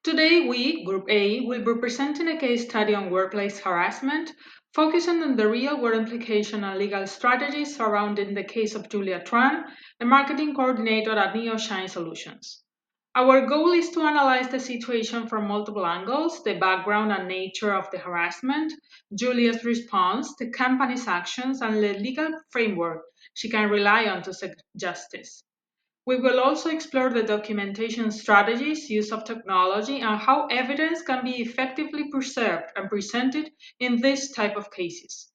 Today, we, Group A, will be presenting a case study on workplace harassment, focusing on the real world implication and legal strategies surrounding the case of Julia Tran, a marketing coordinator at NeoShine Solutions. Our goal is to analyze the situation from multiple angles: the background and nature of the harassment, Julia's response, the company's actions, and the legal framework she can rely on to seek justice. We will also explore the documentation strategies, use of technology, and how evidence can be effectively preserved and presented in this type of cases.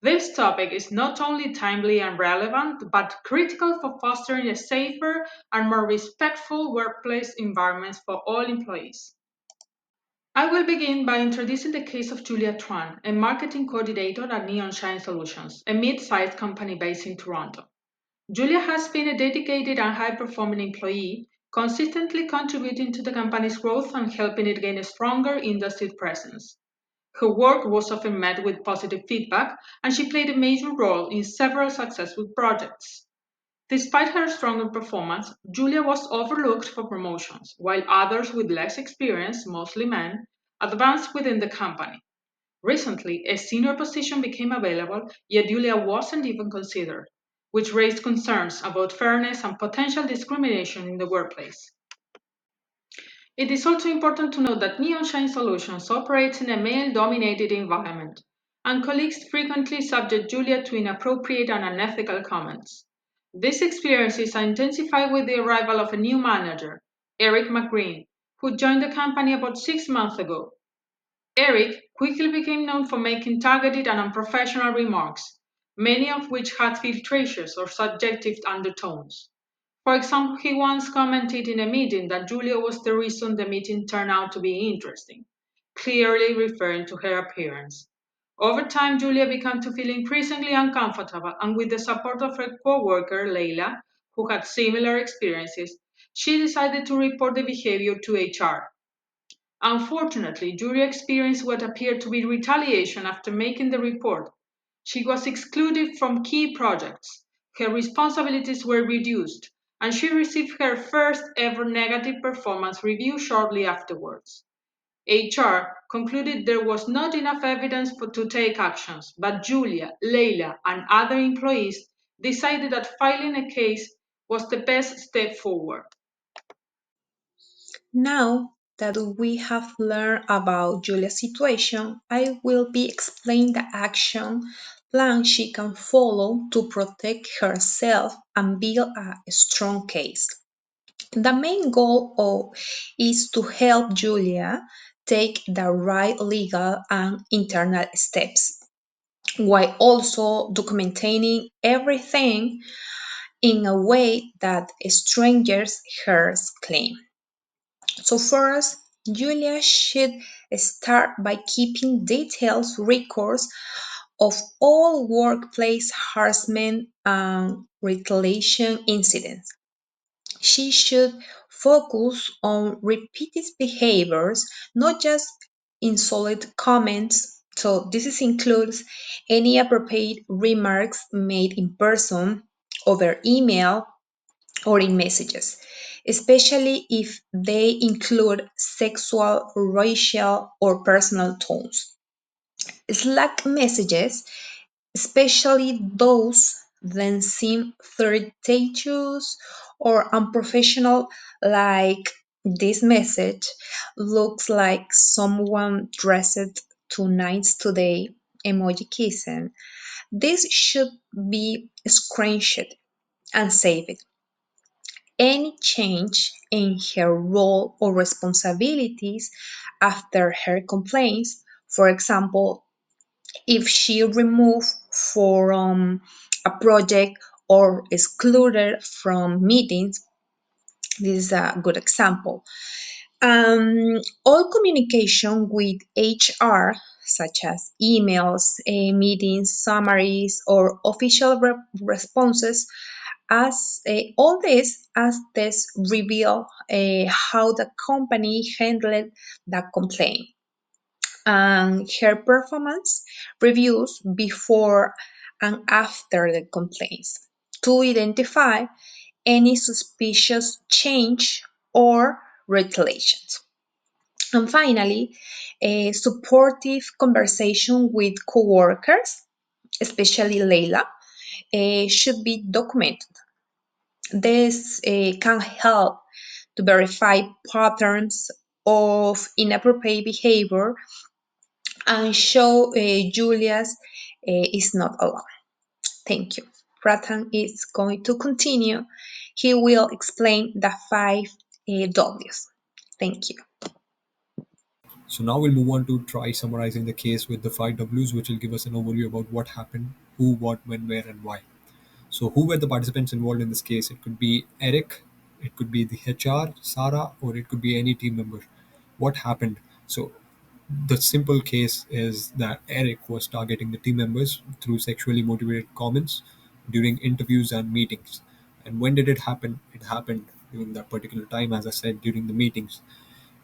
This topic is not only timely and relevant, but critical for fostering a safer and more respectful workplace environment for all employees. I will begin by introducing the case of Julia Tran, a marketing coordinator at Neon Shine Solutions, a mid-sized company based in Toronto. Julia has been a dedicated and high-performing employee, consistently contributing to the company's growth and helping it gain a stronger industry presence. Her work was often met with positive feedback, and she played a major role in several successful projects. Despite her stronger performance, Julia was overlooked for promotions, while others with less experience, mostly men, advanced within the company. Recently, a senior position became available, yet Julia wasn't even considered, which raised concerns about fairness and potential discrimination in the workplace. It is also important to note that Neon Shine Solutions operates in a male dominated environment, and colleagues frequently subject Julia to inappropriate and unethical comments. These experiences are intensified with the arrival of a new manager, Eric McGreen, who joined the company about 6 months ago. Eric quickly became known for making targeted and unprofessional remarks, many of which had filtrations or subjective undertones. For example, he once commented in a meeting that Julia was the reason the meeting turned out to be interesting, clearly referring to her appearance. Over time, Julia began to feel increasingly uncomfortable, and with the support of her co-worker, Leila, who had similar experiences, she decided to report the behavior to HR. Unfortunately, Julia experienced what appeared to be retaliation after making the report. She was excluded from key projects, her responsibilities were reduced, and she received her first ever negative performance review shortly afterwards. HR concluded there was not enough evidence to take actions, but Julia, Leila, and other employees decided that filing a case was the best step forward. Now that we have learned about Julia's situation, I will be explaining the action plan she can follow to protect herself and build a strong case. The main is to help Julia take the right legal and internal steps while also documenting everything in a way that strangers hears claim. So first, Julia should start by keeping detailed records of all workplace harassment and retaliation incidents. She should focus on repeated behaviors, not just insolent comments. So this includes any appropriate remarks made in person, over email, or in messages, especially if they include sexual, racial, or personal tones. Slack messages, especially those that seem flirtatious or unprofessional, like this message looks like someone dressed too nice today, emoji kissing. This should be screenshot and saved. Any change in her role or responsibilities after her complaints, for example, if she removed from a project or excluded from meetings, this is a good example. All communication with HR, such as emails, meetings, summaries, or official responses, as this reveal how the company handled the complaint and her performance reviews before and after the complaints to identify any suspicious change or retaliations. And finally, a supportive conversation with coworkers, especially Leila, should be documented. This can help to verify patterns of inappropriate behavior and show Julius is not alone. Thank you. Ratan is going to continue. He will explain the five W's. Thank you. So now we'll move on to try summarizing the case with the five W's, which will give us an overview about what happened, who, what, when, where, and why. So who were the participants involved in this case? It could be Eric, it could be the HR, Sarah, or it could be any team member. What happened? So the simple case is that Eric was targeting the team members through sexually motivated comments during interviews and meetings. And when did it happen? It happened during that particular time, as I said, during the meetings.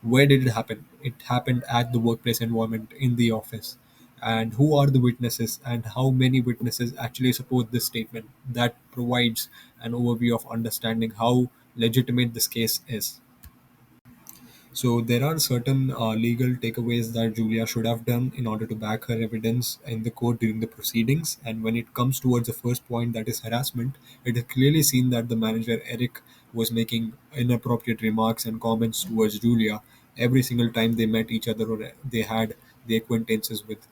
Where did it happen? It happened at the workplace environment in the office. And who are the witnesses and how many witnesses actually support this statement? That provides an overview of understanding how legitimate this case is. So there are certain legal takeaways that Julia should have done in order to back her evidence in the court during the proceedings. And when it comes towards the first point, that is harassment, it is clearly seen that the manager Eric was making inappropriate remarks and comments towards Julia every single time they met each other or they had the acquaintances with.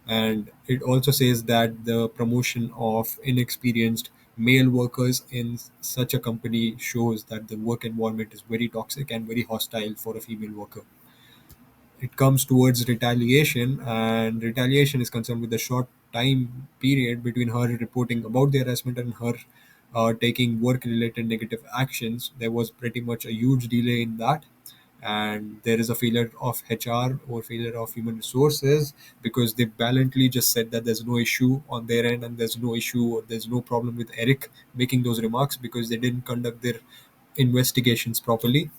And it also says that the promotion of inexperienced male workers in such a company shows that the work environment is very toxic and very hostile for a female worker. It comes towards retaliation, and retaliation is concerned with the short time period between her reporting about the harassment and her taking work related negative actions. There was pretty much a huge delay in that, and there is a failure of HR or failure of human resources because they valiantly just said that there's no issue on their end and there's no issue or there's no problem with Eric making those remarks because they didn't conduct their investigations properly.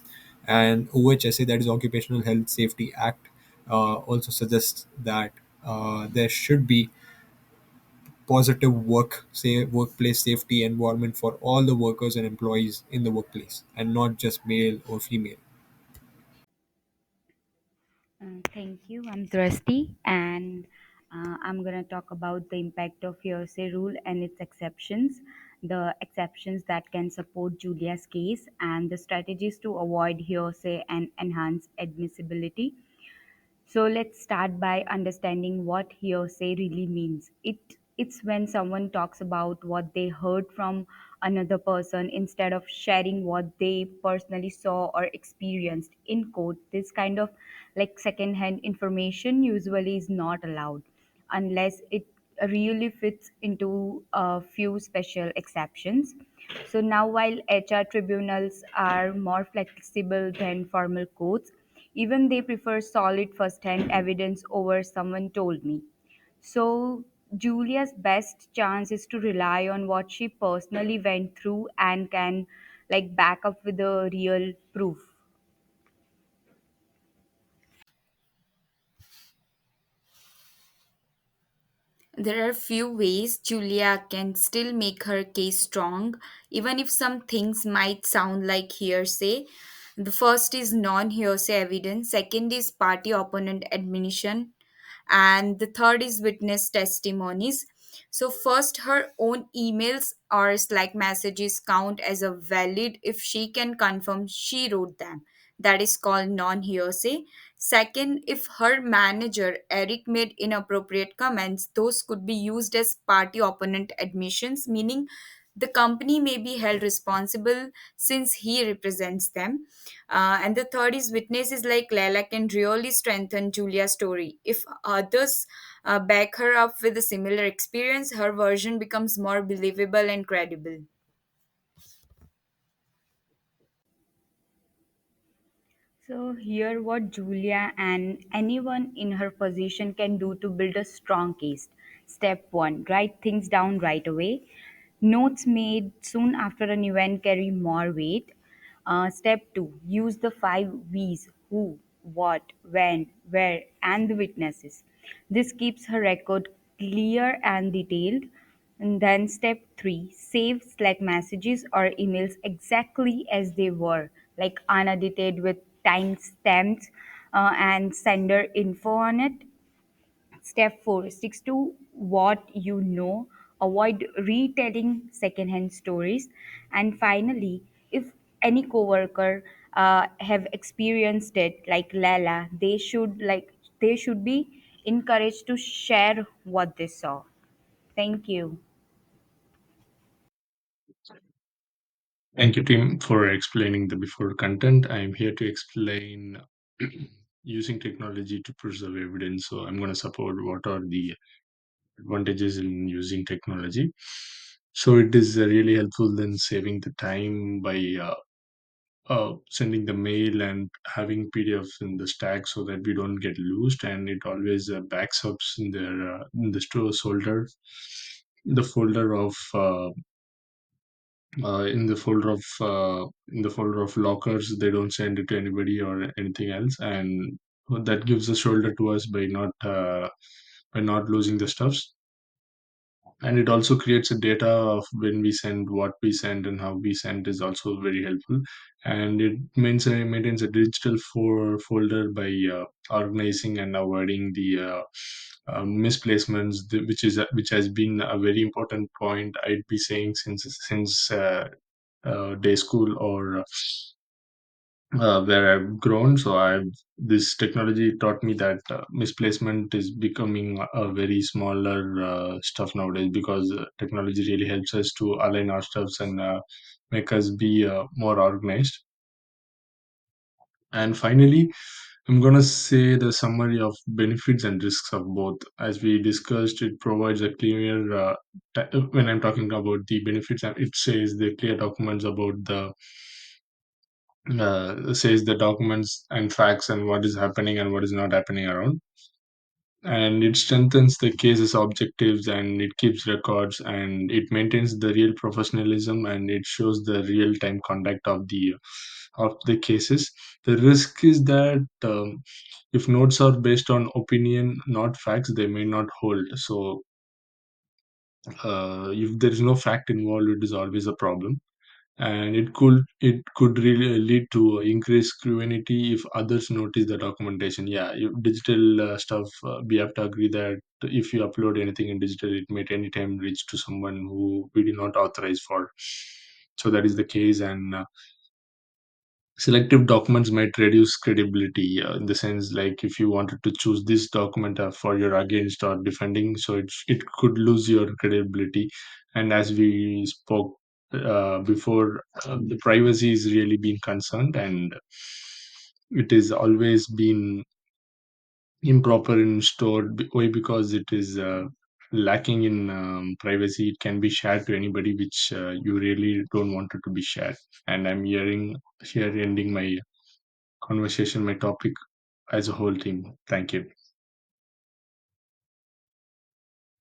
And OHSA, that is Occupational Health Safety Act, also suggests that there should be positive workplace safety environment for all the workers and employees in the workplace and not just male or female. Thank you. I'm Drusty, and I'm going to talk about the impact of hearsay rule and its exceptions, the exceptions that can support Julia's case, and the strategies to avoid hearsay and enhance admissibility. So let's start by understanding what hearsay really means. It's when someone talks about what they heard from another person instead of sharing what they personally saw or experienced. In court, this kind of like secondhand information usually is not allowed unless it really fits into a few special exceptions. So now, while HR tribunals are more flexible than formal courts, even they prefer solid first-hand evidence over someone told me. So Julia's best chance is to rely on what she personally went through and can like back up with the real proof. There are few ways Julia can still make her case strong, even if some things might sound like hearsay. The first is non hearsay evidence, second is party opponent admission, and the third is witness testimonies. So, first, her own emails or Slack messages count as a valid if she can confirm she wrote them. That is called non hearsay. Second, if her manager Eric made inappropriate comments, those could be used as party opponent admissions, meaning the company may be held responsible since he represents them. And the third is witnesses like Leila can really strengthen Julia's story. If others back her up with a similar experience, her version becomes more believable and credible. So, here what Julia and anyone in her position can do to build a strong case. Step 1, write things down right away. Notes made soon after an event carry more weight. Step 2, use the 5 V's: who, what, when, where, and the witnesses. This keeps her record clear and detailed. And then step 3, save Slack messages or emails exactly as they were, like unedited with timestamps. and sender info on it. Step 4, sticks to what you know. Avoid retelling secondhand stories. And finally, if any coworker have experienced it, like Lala, they should be encouraged to share what they saw. Thank you. Thank you, Tim, for explaining the before content. I'm here to explain using technology to preserve evidence. So I'm going to support what are the advantages in using technology. So it is really helpful than saving the time by sending the mail and having PDFs in the stack so that we don't get lost, and it always backs up in the store folder, the folder of in the folder of lockers. They don't send it to anybody or anything else, and that gives a shoulder to us by not losing the stuffs. And it also creates a data of when we send, what we send, and how we send is also very helpful. And it maintains a digital folder by organizing and avoiding the misplacements, which has been a very important point I'd be saying since day school, or where I've grown. So I've this technology taught me that misplacement is becoming a very smaller stuff nowadays, because technology really helps us to align our stuffs and make us be more organized. And finally, I'm gonna say the summary of benefits and risks of both. As we discussed, it provides a clear. When I'm talking about the benefits, it says the clear documents about the says the documents and facts and what is happening and what is not happening around. And it strengthens the case's objectives, and it keeps records, and it maintains the real professionalism, and it shows the real time conduct of the cases. The risk is that if notes are based on opinion, not facts, they may not hold. So if there is no fact involved, it is always a problem, and it could really lead to increased scrutiny if others notice the documentation. Yeah, digital stuff, we have to agree that if you upload anything in digital, it may at any time reach to someone who we did not authorize for. So that is the case, and selective documents might reduce credibility, in the sense, like if you wanted to choose this document for your against or defending, so it could lose your credibility. And as we spoke before, the privacy is really being concerned, and it is always been improper in stored. Why? Because it is lacking in privacy. It can be shared to anybody, which you really don't want it to be shared. And I'm hearing here ending my conversation, my topic as a whole team. Thank you.